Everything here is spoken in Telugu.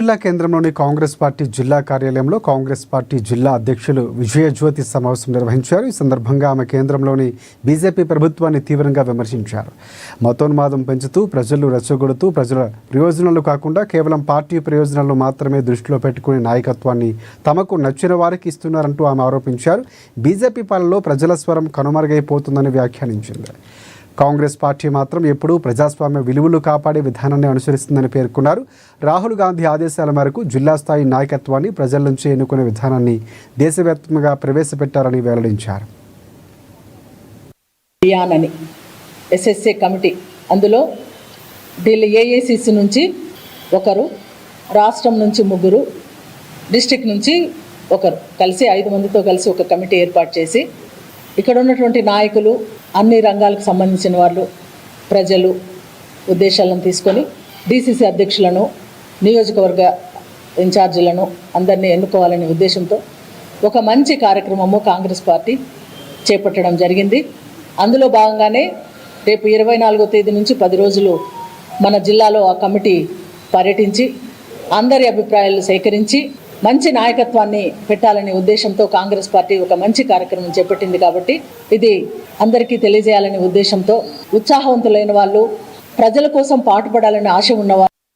జిల్లా కేంద్రంలోని కాంగ్రెస్ పార్టీ జిల్లా కార్యాలయంలో కాంగ్రెస్ పార్టీ జిల్లా అధ్యక్షులు విజయజ్యోతి సమావేశం నిర్వహించారు. ఈ సందర్భంగా ఆమె కేంద్రంలోని బీజేపీ ప్రభుత్వాన్ని తీవ్రంగా విమర్శించారు. మతోన్మాదం పెంచుతూ ప్రజలు రెచ్చగొడుతూ ప్రజల ప్రయోజనాలు కాకుండా కేవలం పార్టీ ప్రయోజనాలను మాత్రమే దృష్టిలో పెట్టుకునే నాయకత్వాన్ని తమకు నచ్చిన వారికి ఇస్తున్నారంటూ ఆమె ఆరోపించారు. బీజేపీ పాలనలో ప్రజల స్వరం కనుమరుగైపోతుందని వ్యాఖ్యానించింది. కాంగ్రెస్ పార్టీ మాత్రం ఎప్పుడూ ప్రజాస్వామ్య విలువలు కాపాడే విధానాన్ని అనుసరిస్తుందని పేర్కొన్నారు. రాహుల్ గాంధీ ఆదేశాల మేరకు జిల్లా స్థాయి నాయకత్వాన్ని ప్రజల నుంచి ఎన్నుకునే విధానాన్ని దేశవ్యాప్తంగా ప్రవేశపెట్టారని వెల్లడించారు. ఎస్ఎస్ఏ కమిటీ అందులో ఢిల్లీ ఏఐసిసి నుంచి ఒకరు, రాష్ట్రం నుంచి ముగ్గురు, డిస్ట్రిక్ట్ నుంచి ఒకరు కలిసి 5 మందితో కలిసి ఒక కమిటీ ఏర్పాటు చేసి ఇక్కడ ఉన్నటువంటి నాయకులు, అన్ని రంగాలకు సంబంధించిన వాళ్ళు, ప్రజలు ఉద్దేశాలను తీసుకొని డిసిసి అధ్యక్షులను, నియోజకవర్గ ఇన్ఛార్జీలను అందరినీ ఎన్నుకోవాలనే ఉద్దేశంతో ఒక మంచి కార్యక్రమము కాంగ్రెస్ పార్టీ చేపట్టడం జరిగింది. అందులో భాగంగానే రేపు 24వ తేదీ నుంచి 10 రోజులు మన జిల్లాలో ఆ కమిటీ పర్యటించి అందరి అభిప్రాయాలు సేకరించి మంచి నాయకత్వాన్ని పెట్టాలనే ఉద్దేశంతో కాంగ్రెస్ పార్టీ ఒక మంచి కార్యక్రమం చేపట్టింది. కాబట్టి ఇది అందరికీ తెలియజేయాలనే ఉద్దేశంతో ఉత్సాహవంతులైన వాళ్ళు, ప్రజల కోసం పాటుపడాలనే ఆశ ఉన్నవాళ్ళు